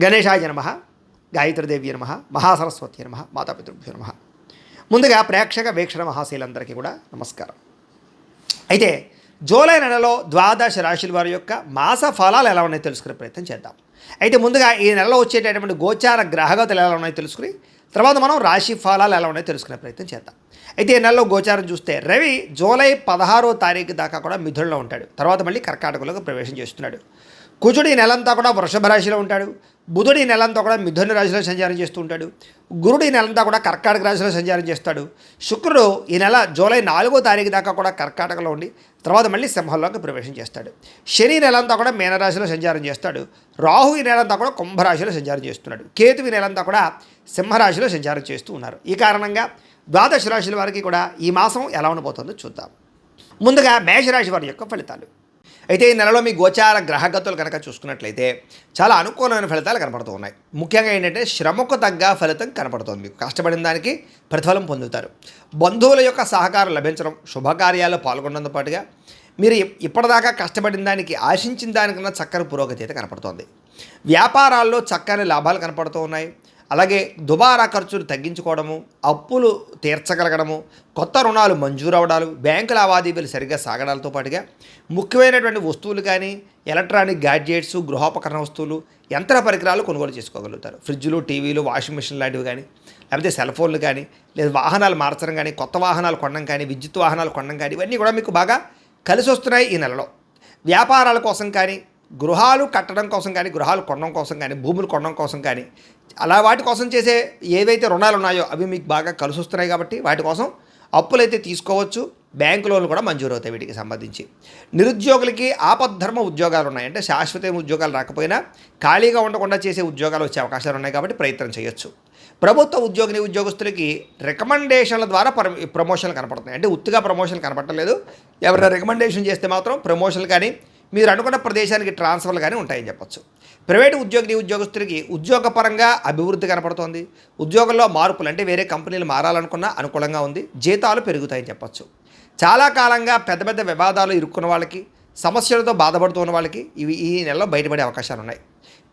గణేశాయ నమః, గాయత్రీదేవి నమః, మహాసరస్వతి నమః, మాతాపితృభ్యో నమః. ముందుగా ప్రేక్షక వీక్షణ మహాశీలందరికీ కూడా నమస్కారం. అయితే జూలై నెలలో ద్వాదశ రాశుల వారి యొక్క మాస ఫలాలు ఎలా ఉన్నాయో తెలుసుకునే ప్రయత్నం చేద్దాం. అయితే ముందుగా ఈ నెలలో వచ్చేటటువంటి గోచార గ్రహగతులు ఎలా ఉన్నాయో తెలుసుకుని తర్వాత మనం రాశి ఫలాలు ఎలా ఉన్నాయో తెలుసుకునే ప్రయత్నం చేద్దాం. అయితే ఈ నెలలో గోచారం చూస్తే రవి జూలై 16వ తారీఖు దాకా కూడా మిథునంలో ఉంటాడు. తర్వాత మళ్ళీ కర్కాటకంలోకి ప్రవేశం చేస్తున్నాడు. కుజుడు ఈ నెలంతా కూడా వృషభ రాశిలో ఉంటాడు. బుధుడు ఈ నెలంతా కూడా మిథున రాశిలో సంచారం చేస్తూ ఉంటాడు. గురుడు ఈ నెలంతా కూడా కర్కాటక రాశిలో సంచారం చేస్తాడు. శుక్రుడు ఈ నెల జూలై 4వ తారీఖు దాకా కూడా కర్కాటకలో ఉండి తర్వాత మళ్ళీ సింహంలోకి ప్రవేశం చేస్తాడు. శని నెలంతా కూడా మీనరాశిలో సంచారం చేస్తాడు. రాహు ఈ నెలంతా కూడా కుంభరాశిలో సంచారం చేస్తున్నాడు. కేతు ఈ నెలంతా కూడా సింహరాశిలో సంచారం చేస్తూ ఉన్నారు. ఈ కారణంగా ద్వాదశ రాశుల వారికి కూడా ఈ మాసం ఎలా ఉండబోతుందో చూద్దాం. ముందుగా మేషరాశి వారి యొక్క ఫలితాలు. అయితే ఈ నెలలో మీ గోచార గ్రహగతులు కనుక చూసుకున్నట్లయితే చాలా అనుకూలమైన ఫలితాలు కనపడుతూ ఉన్నాయి. ముఖ్యంగా ఏంటంటే శ్రమకు తగ్గ ఫలితం కనపడుతుంది. మీకు కష్టపడిన దానికి ప్రతిఫలం పొందుతారు. బంధువుల యొక్క సహకారం లభించడం, శుభకార్యాల్లో పాల్గొనడంతో పాటుగా మీరు ఇప్పటిదాకా కష్టపడిన దానికి ఆశించిన దానికన్నా చక్కని పురోగతి అయితే కనపడుతోంది. వ్యాపారాల్లో చక్కని లాభాలు కనపడుతూ ఉన్నాయి. అలాగే దుబారా ఖర్చులు తగ్గించుకోవడము, అప్పులు తీర్చగలగడము, కొత్త రుణాలు మంజూరు అవడాలు, బ్యాంకు లావాదేవీలు సరిగ్గా సాగడాలతో పాటుగా ముఖ్యమైనటువంటి వస్తువులు కానీ ఎలక్ట్రానిక్ గ్యాడ్జెట్స్, గృహోపకరణ వస్తువులు, యంత్ర పరికరాలు కొనుగోలు చేసుకోగలుగుతారు. ఫ్రిడ్జ్లు, టీవీలు, వాషింగ్ మిషన్ లాంటివి కానీ లేకపోతే సెల్ ఫోన్లు కానీ లేదా వాహనాలు మార్చడం కానీ, కొత్త వాహనాలు కొనడం కానీ, విద్యుత్ వాహనాలు కొనడం కానీ ఇవన్నీ కూడా మీకు బాగా కలిసి వస్తున్నాయి ఈ నెలలో. వ్యాపారాల కోసం కానీ, గృహాలు కట్టడం కోసం కానీ, గృహాలు కొనడం కోసం కానీ, భూములు కొనడం కోసం కానీ అలా వాటి కోసం చేసే ఏవైతే రుణాలు ఉన్నాయో అవి మీకు బాగా కలిసి వస్తున్నాయి. కాబట్టి వాటి కోసం అప్పులైతే తీసుకోవచ్చు. బ్యాంకు లోన్లు కూడా మంజూరు అవుతాయి వీటికి సంబంధించి. నిరుద్యోగులకి ఆపద్ధర్మ ఉద్యోగాలు ఉన్నాయి. అంటే శాశ్వత ఉద్యోగాలు రాకపోయినా ఖాళీగా ఉండకుండా చేసే ఉద్యోగాలు వచ్చే అవకాశాలు ఉన్నాయి కాబట్టి ప్రయత్నం చేయొచ్చు. ప్రభుత్వ ఉద్యోగస్తులకి రికమెండేషన్ల ద్వారా ప్రమోషన్లు కనపడుతున్నాయి. అంటే ఉత్తిగా ప్రమోషన్లు కనపడలేదు. ఎవరైనా రికమెండేషన్ చేస్తే మాత్రం ప్రమోషన్లు కానీ మీరు అనుకున్న ప్రదేశానికి ట్రాన్స్ఫర్లు కానీ ఉంటాయని చెప్పొచ్చు. ప్రైవేటు ఉద్యోగస్తులకి ఉద్యోగపరంగా అభివృద్ధి కనపడుతోంది. ఉద్యోగంలో మార్పులు అంటే వేరే కంపెనీలు మారాలనుకున్నా అనుకూలంగా ఉంది. జీతాలు పెరుగుతాయని చెప్పొచ్చు. చాలా కాలంగా పెద్ద పెద్ద వివాదాలు ఇరుక్కున్న వాళ్ళకి, సమస్యలతో బాధపడుతున్న వాళ్ళకి ఇవి ఈ నెలలో బయటపడే అవకాశాలు ఉన్నాయి.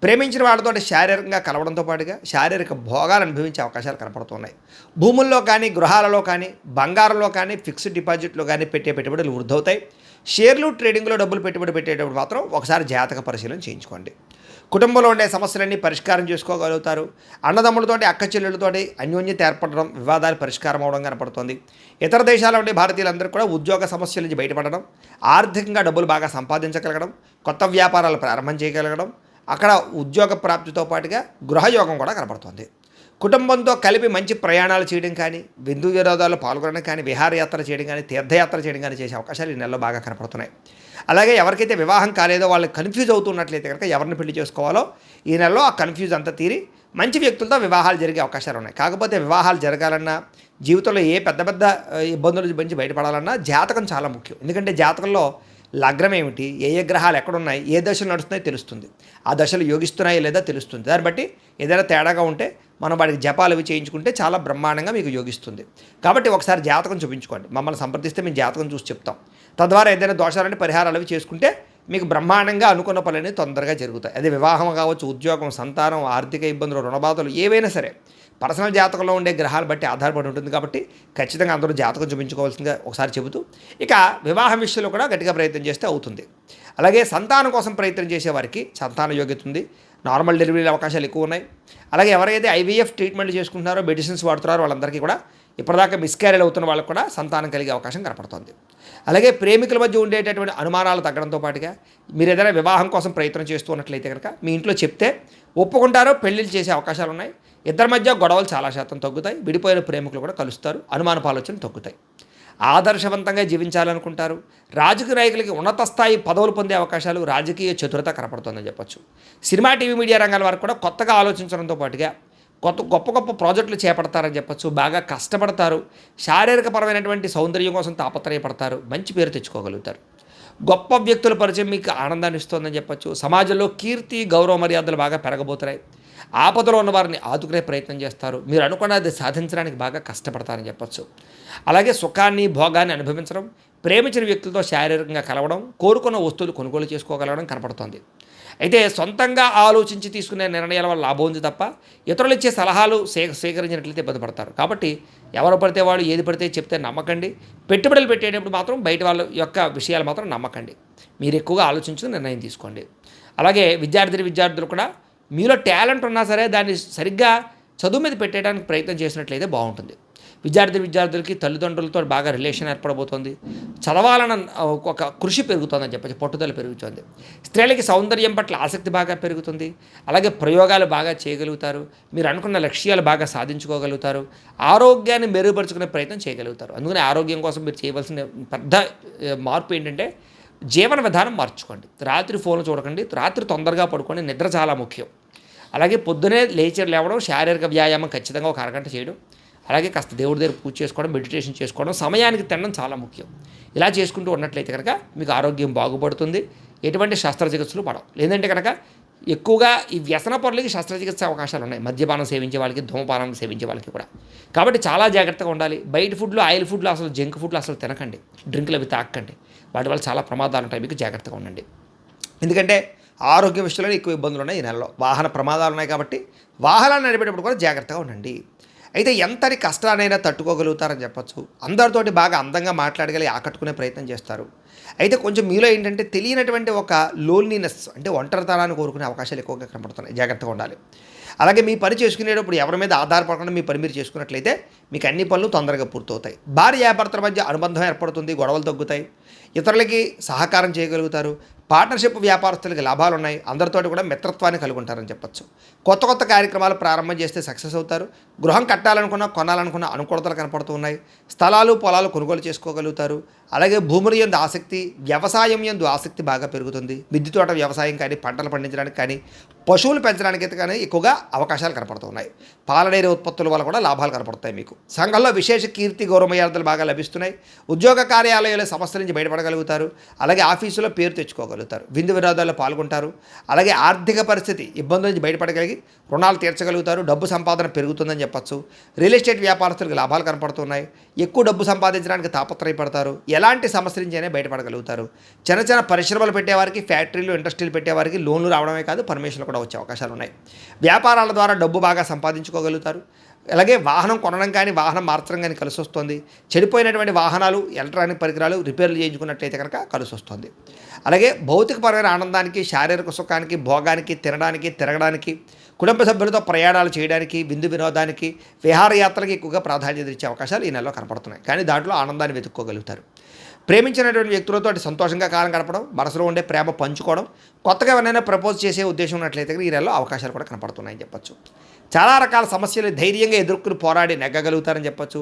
ప్రేమించిన వాళ్ళతో శారీరకంగా కలవడంతో పాటుగా శారీరక భోగాలు అనుభవించే అవకాశాలు కనపడుతున్నాయి. భూముల్లో కానీ, గృహాలలో కానీ, బంగారంలో కానీ, ఫిక్స్డ్ డిపాజిట్లో కానీ పెట్టే పెట్టుబడులు వృద్ధవుతాయి. షేర్లు, ట్రేడింగ్లో డబ్బులు పెట్టుబడి పెట్టేటప్పుడు మాత్రం ఒకసారి జాతక పరిశీలన చేయించుకోండి. కుటుంబంలో ఉండే సమస్యలన్నీ పరిష్కారం చేసుకోగలుగుతారు. అన్నదమ్ములతోటి, అక్క చెల్లెళ్ళతోటి అన్యోన్యత ఏర్పడడం, వివాదాలు పరిష్కారం అవడం కనపడుతుంది. ఇతర దేశాల ఉండే భారతీయులందరూ కూడా ఉద్యోగ సమస్యల నుంచి బయటపడడం, ఆర్థికంగా డబ్బులు బాగా సంపాదించగలగడం, కొత్త వ్యాపారాలు ప్రారంభం చేయగలగడం, అక్కడ ఉద్యోగ ప్రాప్తితో పాటుగా గృహయోగం కూడా కనపడుతుంది. కుటుంబంతో కలిపి మంచి ప్రయాణాలు చేయడం కానీ, విందు వినోదాల్లో పాల్గొనడం కానీ, విహారయాత్ర చేయడం కానీ, తీర్థయాత్ర చేయడం కానీ చేసే అవకాశాలు ఈ నెలలో బాగా కనపడుతున్నాయి. అలాగే ఎవరికైతే వివాహం కాలేదో వాళ్ళు కన్ఫ్యూజ్ అవుతున్నట్లయితే కనుక ఎవరిని పెళ్లి చేసుకోవాలో ఈ నెలలో ఆ కన్ఫ్యూజ్ అంతా తీరి మంచి వ్యక్తులతో వివాహాలు జరిగే అవకాశాలు ఉన్నాయి. కాకపోతే వివాహాలు జరగాలన్నా, జీవితంలో ఏ పెద్ద పెద్ద ఇబ్బందుల నుంచి బయటపడాలన్నా జాతకం చాలా ముఖ్యం. ఎందుకంటే జాతకంలో లగ్నం ఏమిటి, ఏ గ్రహాలు ఎక్కడున్నాయి, ఏ దశలు నడుస్తున్నాయో తెలుస్తుంది. ఆ దశలు యోగిస్తున్నాయో లేదా తెలుస్తుంది. దాన్ని బట్టి ఏదైనా తేడాగా ఉంటే మనం వాటికి జపాలు అవి చేయించుకుంటే చాలా బ్రహ్మాండంగా మీకు యోగిస్తుంది. కాబట్టి ఒకసారి జాతకం చూపించుకోండి. మమ్మల్ని సంప్రదిస్తే మేము జాతకం చూసి చెప్తాం. తద్వారా ఏదైనా దోషాలని పరిహారాలు అవి చేసుకుంటే మీకు బ్రహ్మాండంగా అనుకున్న పనులన్నీ తొందరగా జరుగుతాయి. అదే వివాహం కావచ్చు, ఉద్యోగం, సంతానం, ఆర్థిక ఇబ్బందులు, రుణబాధలు ఏవైనా సరే పర్సనల్ జాతకంలో ఉండే గ్రహాలు బట్టి ఆధారపడి ఉంటుంది. కాబట్టి ఖచ్చితంగా అందరూ జాతకం చూపించుకోవాల్సిందిగా ఒకసారి చెబుతూ ఇక వివాహం విషయంలో కూడా గట్టిగా ప్రయత్నం చేస్తే అవుతుంది. అలాగే సంతానం కోసం ప్రయత్నం చేసే వారికి సంతాన యోగ్యత ఉంది. నార్మల్ డెలివరీ అవకాశాలు ఎక్కువ ఉన్నాయి. అలాగే ఎవరైతే ఐవీఎఫ్ ట్రీట్మెంట్ చేసుకుంటున్నారో, మెడిసిన్స్ వాడుతున్నారో వాళ్ళందరికీ కూడా ఇప్పటిదాకా మిస్క్యారేజ్ అవుతున్న వాళ్ళకు కూడా సంతానం కలిగే అవకాశం కనపడుతుంది. అలాగే ప్రేమికుల మధ్య ఉండేటటువంటి అనుమానాలు తగ్గడంతో పాటుగా మీరు ఏదైనా వివాహం కోసం ప్రయత్నం చేస్తున్నట్లయితే కనుక మీ ఇంట్లో చెప్తే ఒప్పుకుంటారో, పెళ్ళిళ్ళు చేసే అవకాశాలు ఉన్నాయి. ఇద్దరి మధ్య గొడవలు చాలా శాతం తగ్గుతాయి. విడిపోయిన ప్రేమికులు కూడా కలుస్తారు. అనుమానపు ఆలోచనలు తగ్గుతాయి. ఆదర్శవంతంగా జీవించాలనుకుంటారు. రాజకీయ నాయకులకి ఉన్నత స్థాయి పదవులు పొందే అవకాశాలు, రాజకీయ చతురత కనపడుతుందని చెప్పొచ్చు. సినిమా, టీవీ, మీడియా రంగాల వారికి కూడా కొత్తగా ఆలోచించడంతో పాటుగా గొప్ప ప్రాజెక్టులు చేపడతారని చెప్పొచ్చు. బాగా కష్టపడతారు. శారీరకపరమైనటువంటి సౌందర్యం కోసం తాపత్రయపడతారు. మంచి పేరు తెచ్చుకోగలుగుతారు. గొప్ప వ్యక్తుల పరిచయం మీకు ఆనందాన్ని ఇస్తుందని చెప్పొచ్చు. సమాజంలో కీర్తి, గౌరవ మర్యాదలు బాగా పెరగబోతున్నాయి. ఆపదలో ఉన్న వారిని ఆదుకునే ప్రయత్నం చేస్తారు. మీరు అనుకున్నది సాధించడానికి బాగా కష్టపడతారని చెప్పొచ్చు. అలాగే సుఖాన్ని, భోగాన్ని అనుభవించడం, ప్రేమించిన వ్యక్తులతో శారీరకంగా కలవడం, కోరుకున్న వస్తువులు కొనుగోలు చేసుకోగలగడం కనపడుతోంది. అయితే సొంతంగా ఆలోచించి తీసుకునే నిర్ణయాల వల్ల లాభం ఉంది తప్ప ఇతరులు ఇచ్చే సలహాలు స్వీకరించినట్లయితే ఇబ్బంది పడతారు. కాబట్టి ఎవరు పడితే వాళ్ళు ఏది పడితే చెప్తే నమ్మకండి. పెట్టుబడులు పెట్టేటప్పుడు మాత్రం బయట వాళ్ళ యొక్క విషయాలు మాత్రం నమ్మకండి. మీరు ఎక్కువగా ఆలోచించుకుని నిర్ణయం తీసుకోండి. అలాగే విద్యార్థులు కూడా మీలో టాలెంట్ ఉన్నా సరే దాన్ని సరిగ్గా చదువు మీద పెట్టడానికి ప్రయత్నం చేసినట్లయితే బాగుంటుంది. విద్యార్థులకి తల్లిదండ్రులతో బాగా రిలేషన్ ఏర్పడబోతోంది. చదవాలన్న ఒక కృషి పెరుగుతుందని చెప్పచ్చు, పట్టుదల పెరుగుతుంది. స్త్రీలకి సౌందర్యం పట్ల ఆసక్తి బాగా పెరుగుతుంది. అలాగే ప్రయోగాలు బాగా చేయగలుగుతారు. మీరు అనుకున్న లక్ష్యాలు బాగా సాధించుకోగలుగుతారు. ఆరోగ్యాన్ని మెరుగుపరుచుకునే ప్రయత్నం చేయగలుగుతారు. అందుకని ఆరోగ్యం కోసం మీరు చేయవలసిన పెద్ద మార్పు ఏంటంటే జీవన విధానం మార్చుకోండి. రాత్రి ఫోన్లు చూడకండి. రాత్రి తొందరగా పడుకోండి. నిద్ర చాలా ముఖ్యం. అలాగే పొద్దునే లేవడం, శారీరక వ్యాయామం ఖచ్చితంగా ఒక అరగంట చేయడం, అలాగే కాస్త దేవుడి దగ్గర పూజ చేసుకోవడం, మెడిటేషన్ చేసుకోవడం, సమయానికి తినడం చాలా ముఖ్యం. ఇలా చేసుకుంటూ ఉన్నట్లయితే కనుక మీకు ఆరోగ్యం బాగుపడుతుంది. ఎటువంటి శస్త్రచికిత్సలు పడవు. లేదంటే కనుక ఎక్కువగా ఈ వ్యసన పనులకి శస్త్రచికిత్స అవకాశాలు ఉన్నాయి. మద్యపానం సేవించే వాళ్ళకి, ధూమపానం సేవించే వాళ్ళకి కూడా. కాబట్టి చాలా జాగ్రత్తగా ఉండాలి. బయట ఫుడ్లు, ఆయిల్ ఫుడ్లు, అసలు జంక్ ఫుడ్లు అసలు తినకండి. డ్రింకులు అవి తాకండి. వాటి వల్ల చాలా ప్రమాదాలు ఉంటాయి. మీకు జాగ్రత్తగా ఉండండి. ఎందుకంటే ఆరోగ్య విషయంలో ఎక్కువ ఇబ్బందులు ఉన్నాయి ఈ నెలలో. వాహన ప్రమాదాలు ఉన్నాయి కాబట్టి వాహనాన్ని నడిపేటప్పుడు కూడా జాగ్రత్తగా ఉండండి. అయితే ఎంతటి కష్టానైనా తట్టుకోగలుగుతారని చెప్పచ్చు. అందరితోటి బాగా అందంగా మాట్లాడగలిగి ఆకట్టుకునే ప్రయత్నం చేస్తారు. అయితే కొంచెం మీలో ఏంటంటే తెలియనటువంటి ఒక లోన్లీనెస్, అంటే ఒంటరితనాన్ని కోరుకునే అవకాశాలు ఎక్కువగా కనపడుతున్నాయి. జాగ్రత్తగా ఉండాలి. అలాగే మీ పని చేసుకునేటప్పుడు ఎవరి మీద ఆధారపడకుండా మీ పని మీరు చేసుకున్నట్లయితే మీకు అన్ని పనులు తొందరగా పూర్తవుతాయి. భార్యాభర్తల మధ్య అనుబంధం ఏర్పడుతుంది. గొడవలు తగ్గుతాయి. ఇతరులకి సహకారం చేయగలుగుతారు. పార్ట్నర్షిప్ వ్యాపారస్తులకి లాభాలు ఉన్నాయి. అందరితోటి కూడా మిత్రత్వాన్ని కలిగి ఉంటారని చెప్పచ్చు. కొత్త కార్యక్రమాలు ప్రారంభం చేస్తే సక్సెస్ అవుతారు. గృహం కట్టాలనుకున్నా, కొనాలనుకున్న అనుకూలతలు కనపడుతూ ఉన్నాయి. స్థలాలు, పొలాలు కొనుగోలు చేసుకోగలుగుతారు. అలాగే భూముల యందు ఆసక్తి, వ్యవసాయం యందు ఆసక్తి బాగా పెరుగుతుంది. మిద్దె తోట వ్యవసాయం కానీ, పంటలు పండించడానికి కానీ, పశువులు పెంచడానికి అయితే కానీ ఎక్కువగా అవకాశాలు కనపడుతున్నాయి. పాల డైరీ ఉత్పత్తుల వల్ల కూడా లాభాలు కనపడతాయి. మీకు సంఘంలో విశేష కీర్తి, గౌరవమర్యాదలు బాగా లభిస్తున్నాయి. ఉద్యోగ కార్యాలయాల సమస్యల నుంచి బయటపడగలుగుతారు. అలాగే ఆఫీసులో పేరు తెచ్చుకోగలుగుతారు. విందు వినోదాల్లో పాల్గొంటారు. అలాగే ఆర్థిక పరిస్థితి ఇబ్బందుల నుంచి బయటపడగలిగి రుణాలు తీర్చగలుగుతారు. డబ్బు సంపాదన పెరుగుతుందని చెప్పచ్చు. రియల్ ఎస్టేట్ వ్యాపారస్తులకు లాభాలు కనపడుతున్నాయి. ఎక్కువ డబ్బు సంపాదించడానికి తాపత్రయపడతారు. ఎలాంటి సమస్య నుంచైనా బయటపడగలుగుతారు. చిన్న పరిశ్రమలు పెట్టేవారికి, ఫ్యాక్టరీలు, ఇండస్ట్రీలు పెట్టేవారికి లోన్లు రావడమే కాదు, పర్మిషన్లు కూడా వచ్చే అవకాశాలు ఉన్నాయి. వ్యాపారాల ద్వారా డబ్బు బాగా సంపాదించుకోగలుగుతారు. అలాగే వాహనం కొనడం కానీ, వాహనం మార్చడం కానీ కలిసి వస్తుంది. చెడిపోయినటువంటి వాహనాలు, ఎలక్ట్రానిక్ పరికరాలు రిపేర్లు చేయించుకున్నట్లయితే కనుక కలిసి వస్తుంది. అలాగే భౌతికపరమైన ఆనందానికి, శారీరక సుఖానికి, భోగానికి, తినడానికి, తిరగడానికి, కుటుంబ సభ్యులతో ప్రయాణాలు చేయడానికి, విందు వినోదానికి, విహారయాత్రలకు ఎక్కువగా ప్రాధాన్యత ఇచ్చే అవకాశాలు ఈ నెలలో కనపడుతున్నాయి. కానీ దాంట్లో ఆనందాన్ని వెతుక్కోగలుగుతారు. ప్రేమించినటువంటి వ్యక్తులతో సంతోషంగా కాలం గడపడం, మనసులో ఉండే ప్రేమ పంచుకోవడం, కొత్తగా ఎవరైనా ప్రపోజ్ చేసే ఉద్దేశం ఉన్నట్లయితే ఈ నెలలో అవకాశాలు కూడా కనపడుతున్నాయని చెప్పచ్చు. చాలా రకాల సమస్యలు ధైర్యంగా ఎదుర్కొని పోరాడి నెగ్గగలుగుతారని చెప్పచ్చు.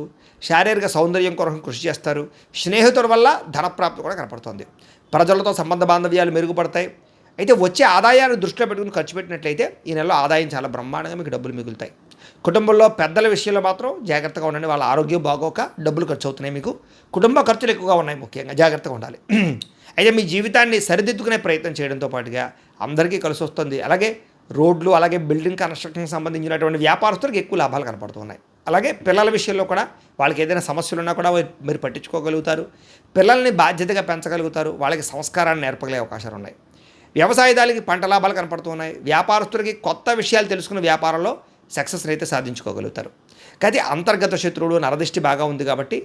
శారీరక సౌందర్యం కొరకు కృషి చేస్తారు. స్నేహితుల వల్ల ధనప్రాప్తి కూడా కనపడుతుంది. ప్రజలతో సంబంధ బాంధవ్యాలు మెరుగుపడతాయి. అయితే వచ్చే ఆదాయాన్ని దృష్టిలో పెట్టుకుని ఖర్చు పెట్టినట్లయితే ఈ నెలలో ఆదాయం చాలా బ్రహ్మాండంగా మీకు డబ్బులు మిగులుతాయి. కుటుంబంలో పెద్దల విషయంలో మాత్రం జాగ్రత్తగా ఉండండి. వాళ్ళ ఆరోగ్యం బాగోక డబ్బులు ఖర్చు అవుతున్నాయి. మీకు కుటుంబ ఖర్చులు ఎక్కువగా ఉన్నాయి. ముఖ్యంగా జాగ్రత్తగా ఉండాలి. అయితే మీ జీవితాన్ని సరిదిద్దుకునే ప్రయత్నం చేయడంతో పాటుగా అందరికీ కలిసి వస్తుంది. అలాగే రోడ్లు, అలాగే బిల్డింగ్ కన్స్ట్రక్షన్కి సంబంధించినటువంటి వ్యాపారస్తులకు ఎక్కువ లాభాలు కనపడుతున్నాయి. అలాగే పిల్లల విషయంలో కూడా వాళ్ళకి ఏదైనా సమస్యలు ఉన్నా కూడా మీరు పట్టించుకోగలుగుతారు. పిల్లల్ని బాధ్యతగా పెంచగలుగుతారు. వాళ్ళకి సంస్కారాన్ని నేర్పగలిగే అవకాశాలు ఉన్నాయి. వ్యవసాయదారులకి పంట లాభాలు కనపడుతున్నాయి. వ్యాపారస్తులకి కొత్త విషయాలు తెలుసుకున్న వ్యాపారంలో సక్సెస్ అయితే సాధించుకోగలుగుతారు. కానీ అంతర్గత శత్రువులు, నరదిష్టి బాగా ఉంది కాబట్టి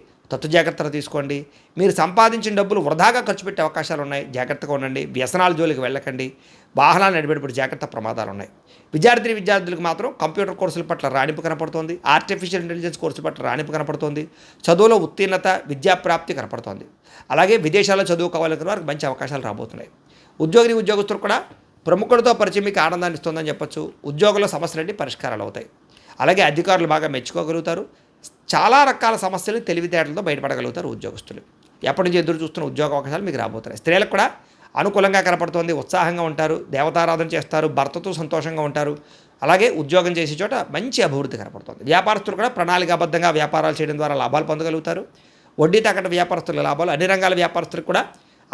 జాగ్రత్తలు తీసుకోండి. మీరు సంపాదించిన డబ్బులు వృధాగా ఖర్చు పెట్టే అవకాశాలు ఉన్నాయి. జాగ్రత్తగా ఉండండి. వ్యసనాల జోలికి వెళ్ళకండి. వాహనాలు నడిపేటప్పుడు జాగ్రత్త, ప్రమాదాలు ఉన్నాయి. విద్యార్థులకు మాత్రం కంప్యూటర్ కోర్సుల పట్ల రాణింపు కనపడుతోంది. ఆర్టిఫిషియల్ ఇంటెలిజెన్స్ కోర్సుల పట్ల రాణింపు కనపడుతోంది. చదువులో ఉత్తీర్ణత, విద్యాప్రాప్తి కనపడుతోంది. అలాగే విదేశాల్లో చదువుకోవాలనుకున్న వారికి మంచి అవకాశాలు రాబోతున్నాయి. ఉద్యోగస్తులు కూడా ప్రముఖులతో పరిచయం మీకు ఆనందాన్ని ఇస్తుందని చెప్పచ్చు. ఉద్యోగంలో సమస్యలన్నీ పరిష్కారాలు అవుతాయి. అలాగే అధికారులు బాగా మెచ్చుకోగలుగుతారు. చాలా రకాల సమస్యలు తెలివితేటలతో బయటపడగలుగుతారు ఉద్యోగస్తులు. ఎప్పటి నుంచి ఎదురు చూస్తున్న ఉద్యోగ అవకాశాలు మీకు రాబోతున్నాయి. స్త్రీలకు కూడా అనుకూలంగా కనపడుతోంది. ఉత్సాహంగా ఉంటారు. దేవతారాధన చేస్తారు. భర్తతో సంతోషంగా ఉంటారు. అలాగే ఉద్యోగం చేసే చోట మంచి అభివృద్ధి కనపడుతుంది. వ్యాపారస్తులు కూడా ప్రణాళికాబద్ధంగా వ్యాపారాలు చేయడం ద్వారా లాభాలు పొందగలుగుతారు. వడ్డీ తాకట్టు వ్యాపారస్తుల లాభాలు, అన్ని రంగాల వ్యాపారస్తులకు కూడా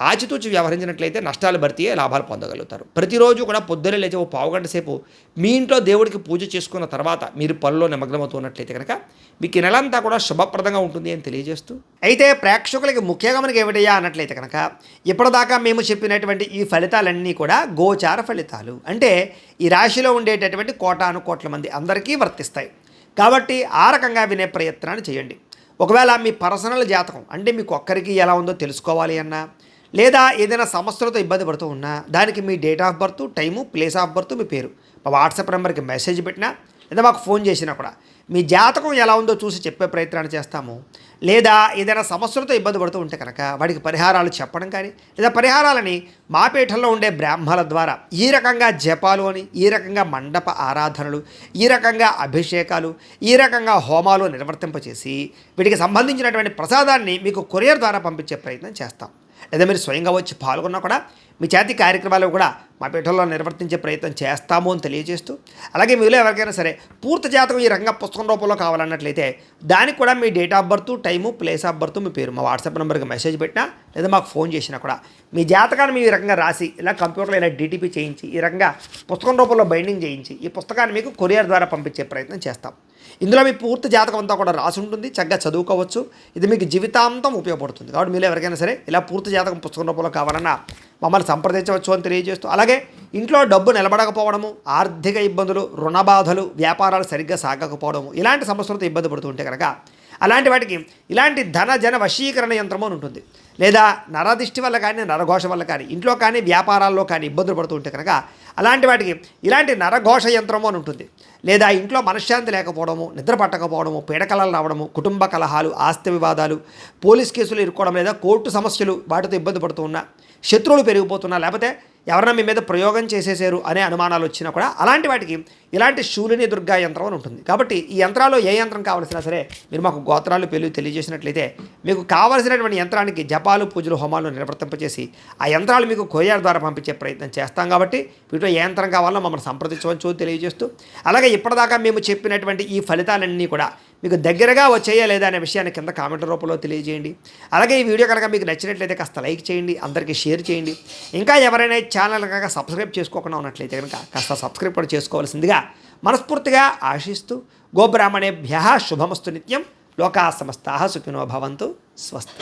ఆచితూచి వ్యవహరించినట్లయితే నష్టాలు భర్తీ అయ్యి లాభాలు పొందగలుగుతారు. ప్రతిరోజు కూడా పొద్దున్నే లేచి ఓ పావుగంట సేపు మీ ఇంట్లో దేవుడికి పూజ చేసుకున్న తర్వాత మీరు పనిలో నిమగ్నమవుతున్నట్లయితే కనుక మీకు ఈ నెలంతా కూడా శుభప్రదంగా ఉంటుంది అని తెలియజేస్తూ, అయితే ప్రేక్షకులకి ముఖ్యంగా మనకి ఏమిటయ్యా అన్నట్లయితే కనుక ఇప్పటిదాకా మేము చెప్పినటువంటి ఈ ఫలితాలన్నీ కూడా గోచార ఫలితాలు, అంటే ఈ రాశిలో ఉండేటటువంటి కోటాను కోట్ల మంది అందరికీ వర్తిస్తాయి. కాబట్టి ఆ రకంగా వినే ప్రయత్నాన్ని చేయండి. ఒకవేళ మీ పర్సనల్ జాతకం అంటే మీకు ఒక్కరికి ఎలా ఉందో తెలుసుకోవాలి అన్నా, లేదా ఏదైనా సమస్యలతో ఇబ్బంది పడుతూ ఉన్నా దానికి మీ date of birth, time, place of birth, మీ పేరు మా వాట్సాప్ నెంబర్కి మెసేజ్ పెట్టినా లేదా మాకు ఫోన్ చేసినా కూడా మీ జాతకం ఎలా ఉందో చూసి చెప్పే ప్రయత్నాన్ని చేస్తాము. లేదా ఏదైనా సమస్యలతో ఇబ్బంది పడుతూ ఉంటే కనుక వాడికి పరిహారాలు చెప్పడం కానీ, లేదా పరిహారాలని మా పీఠంలో ఉండే బ్రాహ్మణుల ద్వారా ఈ రకంగా జపాలు అని, ఈ రకంగా మండప ఆరాధనలు, ఈ రకంగా అభిషేకాలు, ఈ రకంగా హోమాలు నిర్వర్తింపచేసి వీటికి సంబంధించినటువంటి ప్రసాదాన్ని మీకు కొరియర్ ద్వారా పంపించే ప్రయత్నం చేస్తాం. లేదా మీరు స్వయంగా వచ్చి పాల్గొన్నా కూడా మీ చేతి కార్యక్రమాలు కూడా మా పీఠంలో నిర్వర్తించే ప్రయత్నం చేస్తాము అని తెలియజేస్తూ, అలాగే మీలో ఎవరికైనా సరే పూర్తి జాతకం ఈ రకంగా పుస్తకం రూపంలో కావాలన్నట్లయితే దానికి కూడా మీ date of birth, time, place of birth, మీ పేరు మా వాట్సాప్ నెంబర్కి మెసేజ్ పెట్టినా లేదా మాకు ఫోన్ చేసినా కూడా మీ జాతకాన్ని మీ ఈ రకంగా రాసి ఇలా కంప్యూటర్లో ఇలా డీటీపీ చేయించి ఈ రకంగా పుస్తకం రూపంలో బైండింగ్ చేయించి ఈ పుస్తకాన్ని మీకు కొరియర్ ద్వారా పంపించే ప్రయత్నం చేస్తాం. ఇందులో మీ పూర్తి జాతకం అంతా కూడా రాసి ఉంటుంది, చక్కగా చదువుకోవచ్చు. ఇది మీకు జీవితాంతం ఉపయోగపడుతుంది. కాబట్టి మీరు ఎవరికైనా సరే ఇలా పూర్తి జాతకం పుస్తకం రూపంలో కావాలన్నా మమ్మల్ని సంప్రదించవచ్చు అని తెలియజేస్తూ, అలాగే ఇంట్లో డబ్బు నిలబడకపోవడము, ఆర్థిక ఇబ్బందులు, రుణ బాధలు, వ్యాపారాలు సరిగ్గా సాగకపోవడము, ఇలాంటి సమస్యలతో ఇబ్బంది పడుతూ ఉంటే కనుక అలాంటి వాటికి ఇలాంటి ధన జన వశీకరణ యంత్రము అని ఉంటుంది. లేదా నరదిష్టి వల్ల కానీ, నరఘోష వల్ల కానీ, ఇంట్లో కానీ వ్యాపారాల్లో కానీ ఇబ్బందులు పడుతూ ఉంటే కనుక అలాంటి వాటికి ఇలాంటి నరఘోష యంత్రము అని ఉంటుంది. లేదా ఇంట్లో మనశ్శాంతి లేకపోవడము, నిద్ర పట్టకపోవడము, పీడకలలు రావడము, కుటుంబ కలహాలు, ఆస్తి వివాదాలు, పోలీస్ కేసులు ఇరుక్కోవడం, లేదా కోర్టు సమస్యలు వాటితో ఇబ్బంది పడుతూ ఉన్నా, శత్రువులు పెరిగిపోతున్నా, లేకపోతే ఎవరైనా మీ మీద ప్రయోగం చేసేసారు అనే అనుమానాలు వచ్చినా కూడా అలాంటి వాటికి ఇలాంటి శూలిని దుర్గా యంత్రం అని ఉంటుంది. కాబట్టి ఈ యంత్రాల్లో ఏ యంత్రం కావాల్సినా సరే మీరు మాకు గోత్రాలు పేర్లు తెలియజేసినట్లయితే మీకు కావాల్సినటువంటి యంత్రానికి జపాలు, పూజలు, హోమాలు నిర్వర్తింపచేసి ఆ యంత్రాలు మీకు కొరియర్ ద్వారా పంపించే ప్రయత్నం చేస్తాం. కాబట్టి వీటిలో ఏ యంత్రం కావాలో మమ్మల్ని సంప్రదించవచ్చు తెలియజేస్తూ, అలాగే ఇప్పటిదాకా మేము చెప్పినటువంటి ఈ ఫలితాలన్నీ కూడా మీకు దగ్గరగా వచ్చేయా లేదా అనే విషయాన్ని కింద కామెంట్ రూపంలో తెలియజేయండి. అలాగే ఈ వీడియో కనుక మీకు నచ్చినట్లయితే కాస్త లైక్ చేయండి, అందరికీ షేర్ చేయండి. ఇంకా ఎవరైనా ఛానల్ కనుక సబ్స్క్రైబ్ చేసుకోకుండా ఉన్నట్లయితే కనుక కాస్త సబ్స్క్రైబ్ కూడా చేసుకోవాల్సిందిగా మనస్ఫూర్తిగా ఆశిస్తూ, గోబ్రాహ్మణేభ్యః శుభమస్తు నిత్యం, లోకా సమస్తాః సుఖినో భవంతు, స్వస్తి.